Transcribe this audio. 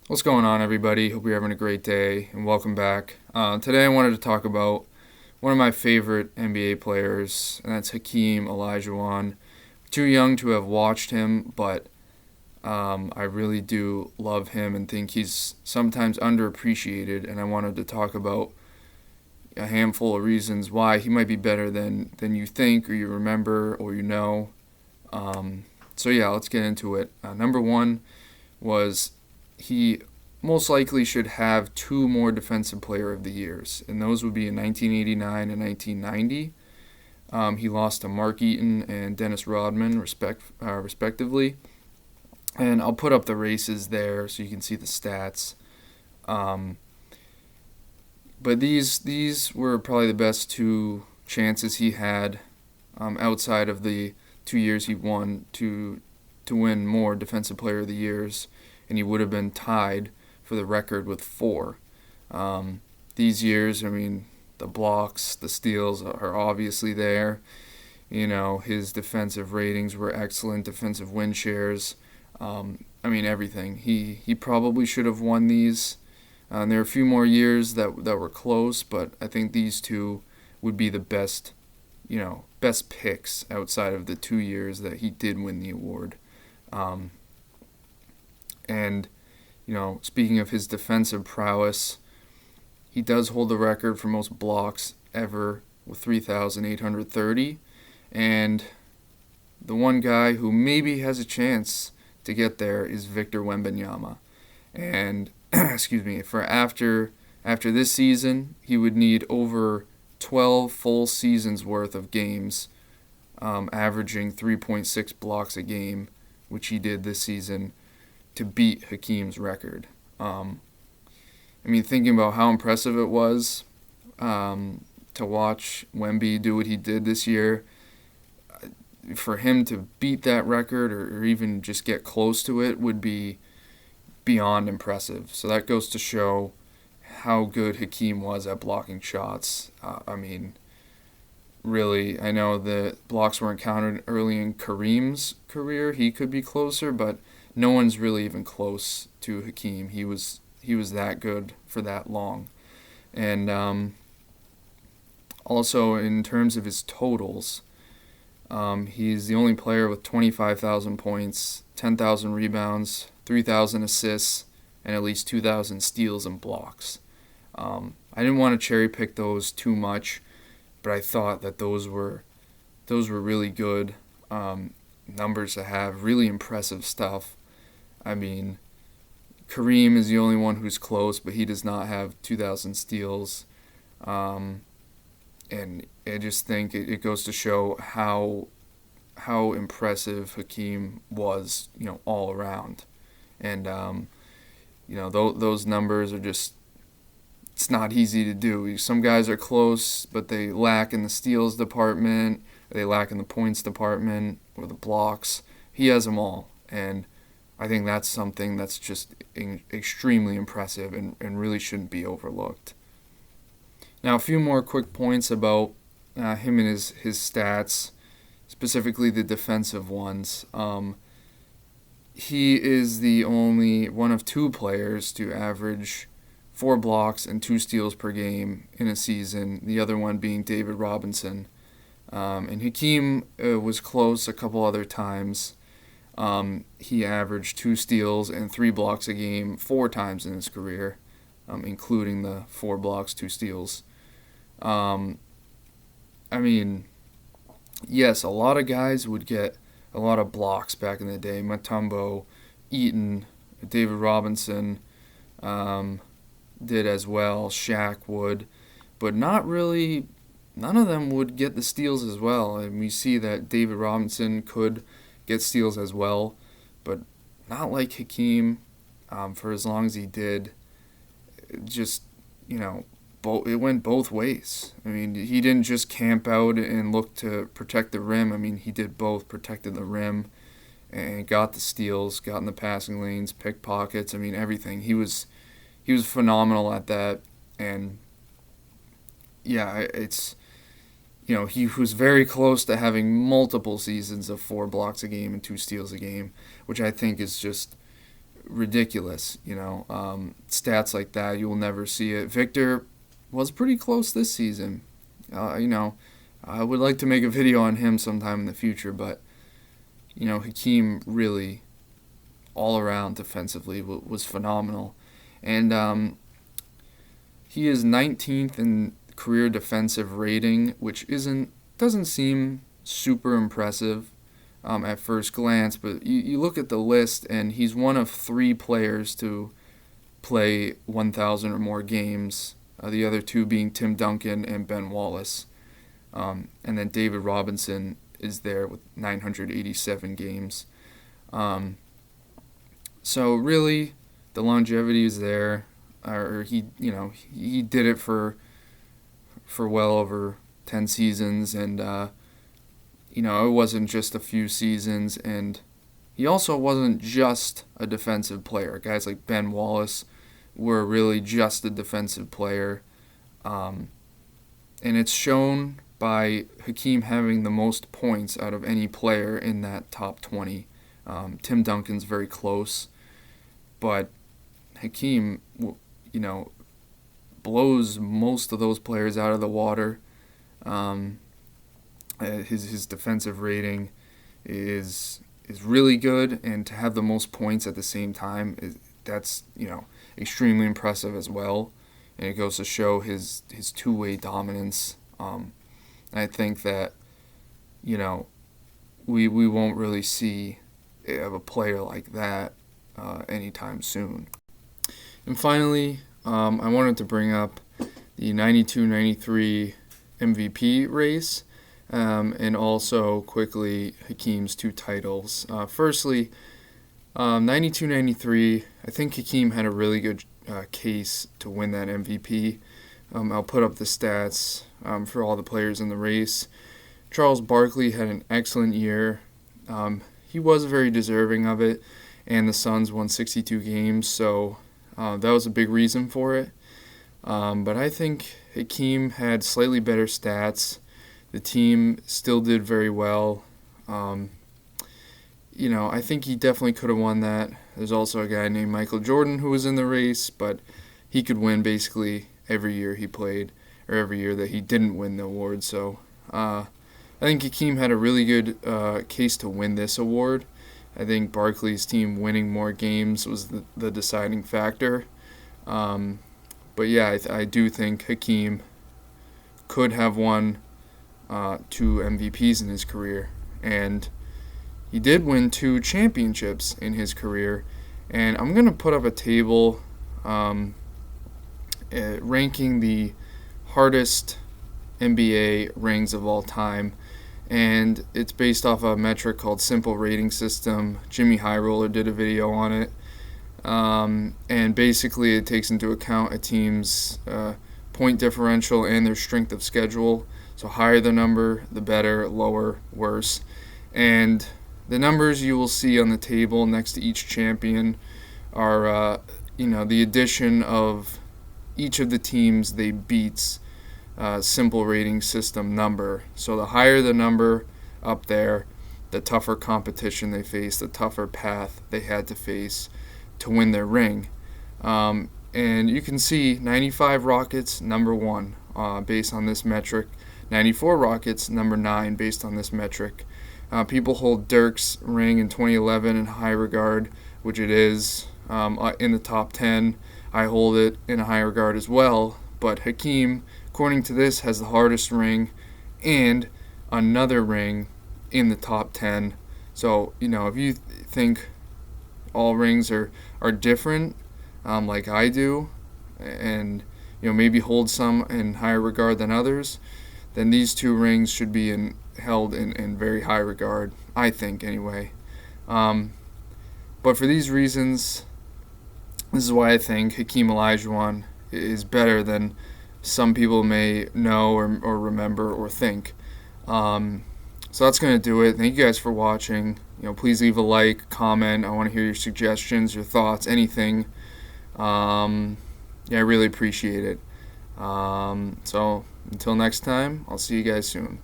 What's going on, everybody? Hope you're having a great day and welcome back. Today, I wanted to talk about one of my favorite NBA players, and that's Hakeem Olajuwon. Too young to have watched him, but I really do love him and think he's sometimes underappreciated. And I wanted to talk about a handful of reasons why he might be better than you think or you remember or you know. So, yeah, let's get into it. Number one was he most likely should have two more Defensive Player of the Years, and those would be in 1989 and 1990. He lost to Mark Eaton and Dennis Rodman, respectively. And I'll put up the races there so you can see the stats. Um, but these were probably the best two chances he had outside of the 2 years he won to win more Defensive Player of the Years, and he would have been tied for the record with four. These years, I mean, the blocks, the steals are obviously there. You know, his defensive ratings were excellent, defensive win shares. I mean, everything. He probably should have won these. There are a few more years that were close, but I think these two would be the best, best picks outside of the 2 years that he did win the award. Um, and speaking of his defensive prowess, he does hold the record for most blocks ever with 3,830. And the one guy who maybe has a chance to get there is Victor Wembanyama. And excuse me, for after this season, he would need over 12 full seasons worth of games, averaging 3.6 blocks a game, which he did this season, to beat Hakeem's record. Thinking about how impressive it was to watch Wemby do what he did this year, for him to beat that record or even just get close to it would be beyond impressive. So that goes to show how good Hakeem was at blocking shots. Really, I know the blocks weren't counted early in Kareem's career. He could be closer, but no one's really even close to Hakeem. He was that good for that long. And also, in terms of his totals, he's the only player with 25,000 points, 10,000 rebounds, 3,000 assists, and at least 2,000 steals and blocks. I didn't want to cherry pick those too much, but I thought that those were really good numbers to have, really impressive stuff. I mean, Kareem is the only one who's close, but he does not have 2,000 steals. And I just think it goes to show how impressive Hakeem was, all around. And, those numbers are just, it's not easy to do. Some guys are close, but they lack in the steals department, or they lack in the points department, or the blocks. He has them all. And I think that's something that's just extremely impressive and really shouldn't be overlooked. Now, a few more quick points about him and his stats, specifically the defensive ones. He is the only one of two players to average 4 blocks and 2 steals per game in a season, the other one being David Robinson. And Hakeem was close a couple other times. He averaged 2 steals and 3 blocks a game 4 times in his career, including the 4 blocks, 2 steals. Yes, a lot of guys would get a lot of blocks back in the day. Mutombo, Eaton, David Robinson did as well. Shaq would, but not really. None of them would get the steals as well. And we see that David Robinson could get steals as well, but not like Hakeem for as long as he did. Just, it went both ways. He didn't just camp out and look to protect the rim. He did both, protected the rim and got the steals, got in the passing lanes, picked pockets. Everything. He was phenomenal at that. And yeah, it's, he was very close to having multiple seasons of 4 blocks a game and 2 steals a game, which I think is just ridiculous. Stats like that, you will never see it. Victor was pretty close this season. I would like to make a video on him sometime in the future, but Hakeem really all around defensively was phenomenal, and he is 19th in career defensive rating, which doesn't seem super impressive at first glance, but you look at the list and he's one of 3 players to play 1,000 or more games, the other 2 being Tim Duncan and Ben Wallace. And then David Robinson is there with 987 games. So really, the longevity is there. Or he did it for well over 10 seasons, and it wasn't just a few seasons. And he also wasn't just a defensive player. Guys like Ben Wallace were really just a defensive player, and it's shown by Hakeem having the most points out of any player in that top 20. Tim Duncan's very close, but Hakeem, blows most of those players out of the water. His defensive rating is really good, and to have the most points at the same time, that's extremely impressive as well. And it goes to show his two-way dominance. I think that we won't really see a player like that anytime soon. And finally, I wanted to bring up the 92-93 MVP race, and also quickly Hakeem's 2 titles. Firstly, 92-93, I think Hakeem had a really good case to win that MVP. I'll put up the stats for all the players in the race. Charles Barkley had an excellent year. He was very deserving of it, and the Suns won 62 games, so that was a big reason for it. But I think Hakeem had slightly better stats. The team still did very well. I think he definitely could have won that. There's also a guy named Michael Jordan who was in the race, but he could win basically every year he played, or every year that he didn't win the award. So I think Hakeem had a really good case to win this award. I think Barkley's team winning more games was the deciding factor. But yeah, I do think Hakeem could have won 2 MVPs in his career. And he did win 2 championships in his career. And I'm going to put up a table ranking the hardest NBA rings of all time. And it's based off a metric called Simple Rating System. Jimmy High Roller did a video on it. And basically it takes into account a team's point differential and their strength of schedule. So higher the number, the better, lower, worse. And the numbers you will see on the table next to each champion are, the addition of each of the teams they beat's simple rating system number. So the higher the number up there, the tougher competition they face, the tougher path they had to face to win their ring. And you can see 95 Rockets, number 1, based on this metric. 94 Rockets, number 9, based on this metric. People hold Dirk's ring in 2011 in high regard, which it is in the top 10. I hold it in a high regard as well. But Hakeem, according to this, has the hardest ring and another ring in the top 10. So, if you think all rings are different, like I do, and maybe hold some in higher regard than others, then these 2 rings should be held in very high regard, I think anyway. But for these reasons, this is why I think Hakeem Olajuwon is better than some people may know or remember or think. So that's going to do it. Thank you guys for watching. Please leave a like, comment. I want to hear your suggestions, your thoughts, anything. I really appreciate it. So until next time, I'll see you guys soon.